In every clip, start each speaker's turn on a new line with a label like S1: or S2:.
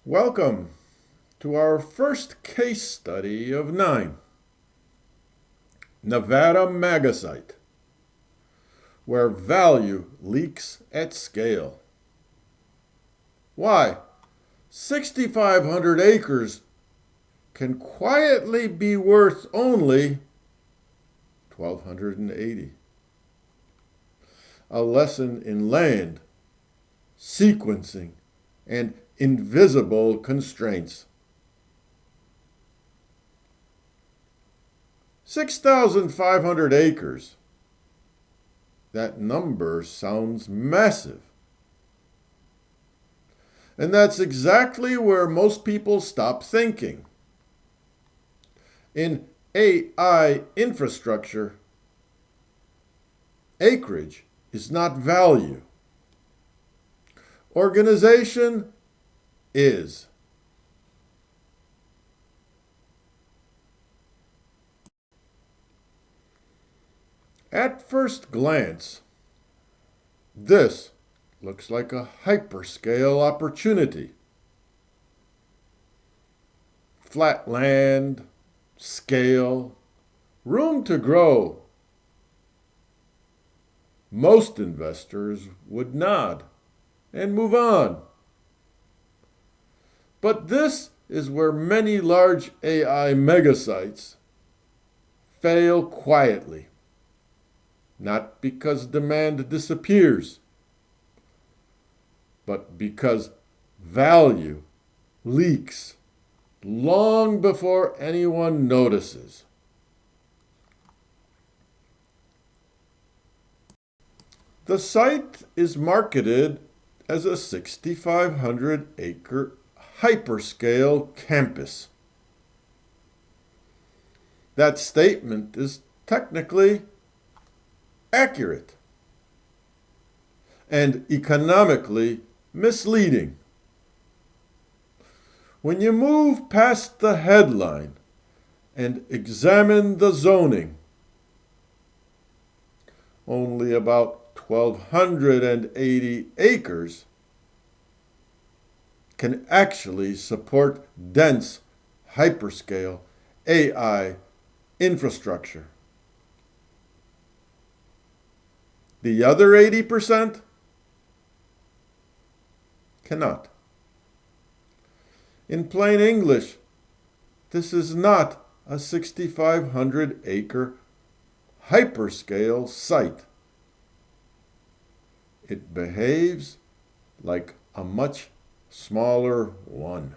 S1: Welcome to our first case study of 9, Nevada Megasite, where value leaks at scale. Why 6,500 acres can quietly be worth only 1,280. A lesson in land, sequencing, and invisible constraints. 6,500 acres. That number sounds massive. And that's exactly where most people stop thinking. In AI infrastructure, acreage is not value. Organization is. At first glance, this looks like a hyperscale opportunity. Flat land, scale, room to grow. Most investors would nod and move on. But this is where many large AI megasites fail quietly, not because demand disappears, but because value leaks long before anyone notices. The site is marketed as a 6,500-acre hyperscale campus. That statement is technically accurate and economically misleading. When you move past the headline and examine the zoning, only about 1,280 acres can actually support dense hyperscale AI infrastructure. The other 80% cannot. In plain English, this is not a 6,500-acre hyperscale site. It behaves like a much smaller one.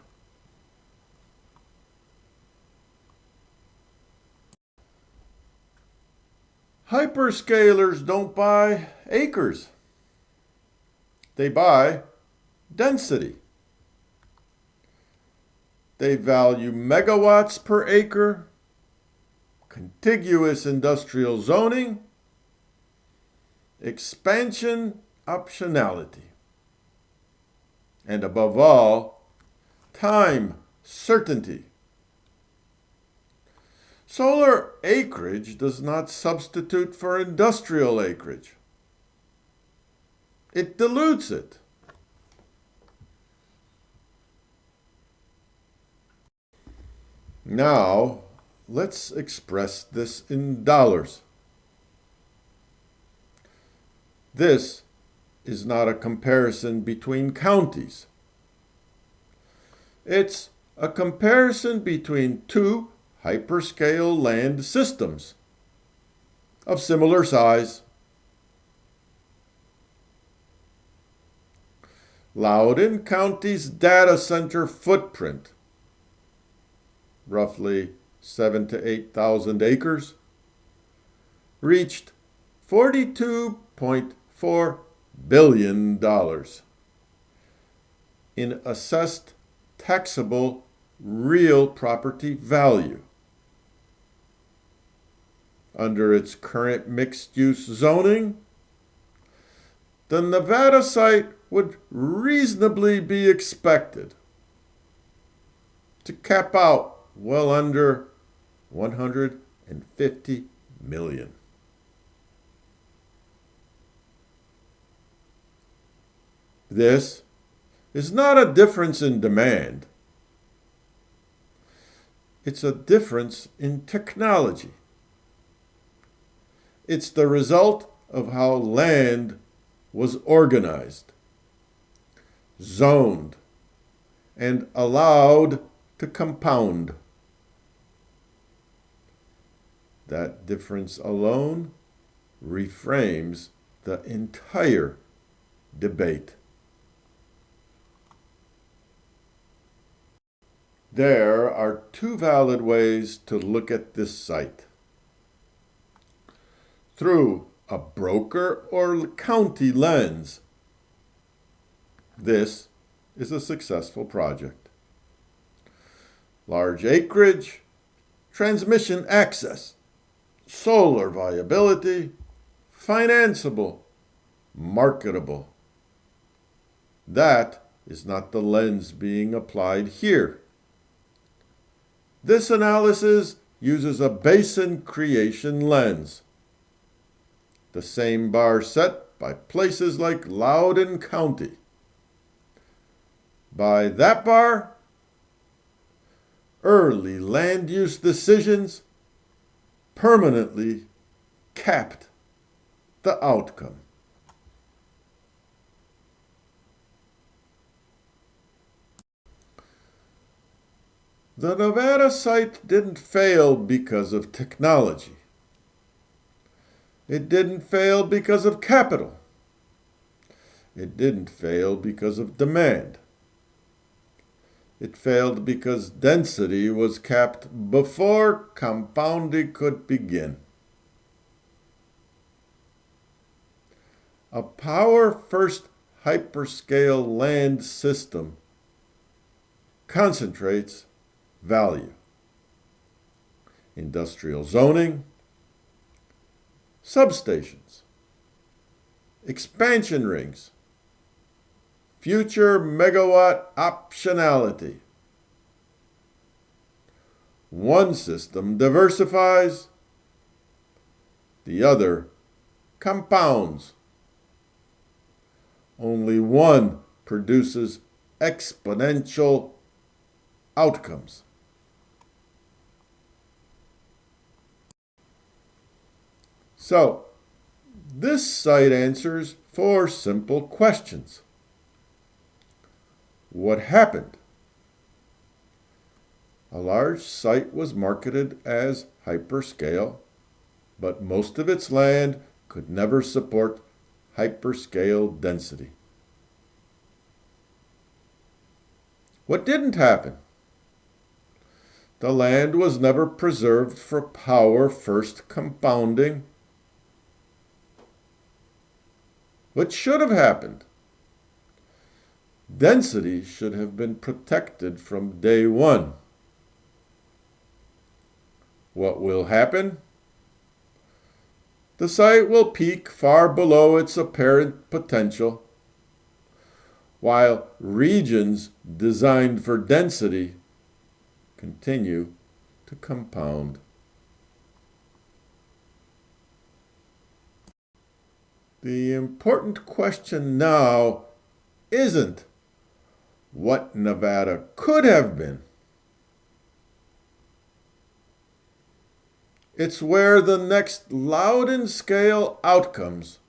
S1: Hyperscalers don't buy acres. They buy density. They value megawatts per acre, contiguous industrial zoning, expansion optionality, and above all, time certainty. Solar acreage does not substitute for industrial acreage. It dilutes it. Now, let's express this in dollars. This is not a comparison between counties. It's a comparison between two hyperscale land systems of similar size. Loudoun County's data center footprint, roughly 7,000 to 8,000 acres, reached $42.4 billion in assessed taxable real property value. Under its current mixed-use zoning, the Nevada site would reasonably be expected to cap out well under $150 million. This is not a difference in demand. It's a difference in technology. It's the result of how land was organized, zoned, and allowed to compound. That difference alone reframes the entire debate. There are two valid ways to look at this site. Through a broker or county lens, this is a successful project. Large acreage, transmission access, solar viability, financeable, marketable. That is not the lens being applied here. This analysis uses a basin creation lens, the same bar set by places like Loudoun County. By that bar, early land use decisions permanently capped the outcome. The Nevada site didn't fail because of technology. It didn't fail because of capital. It didn't fail because of demand. It failed because density was capped before compounding could begin. A power-first hyperscale land system concentrates value. Industrial zoning, substations, expansion rings, future megawatt optionality. One system diversifies, the other compounds. Only one produces exponential outcomes. So, this site answers 4 simple questions. What happened? A large site was marketed as hyperscale, but most of its land could never support hyperscale density. What didn't happen? The land was never preserved for power-first compounding. What should have happened? Density should have been protected from day one. What will happen? The site will peak far below its apparent potential, while regions designed for density continue to compound. The important question now isn't what Nevada could have been. It's where the next Loudoun scale outcomes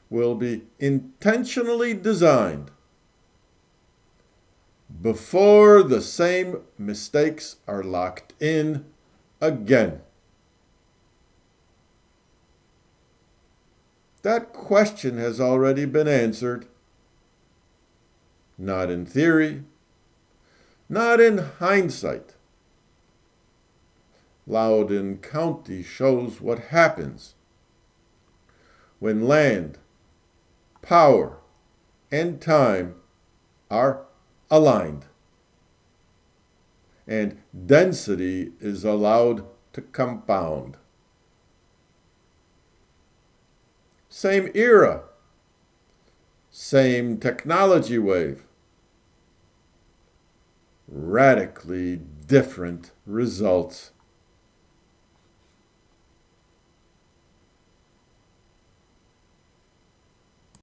S1: will be intentionally designed before the same mistakes are locked in again. That question has already been answered. Not in theory, not in hindsight. Loudoun County shows what happens when land, power, and time are aligned, and density is allowed to compound. Same era, same technology wave, radically different results.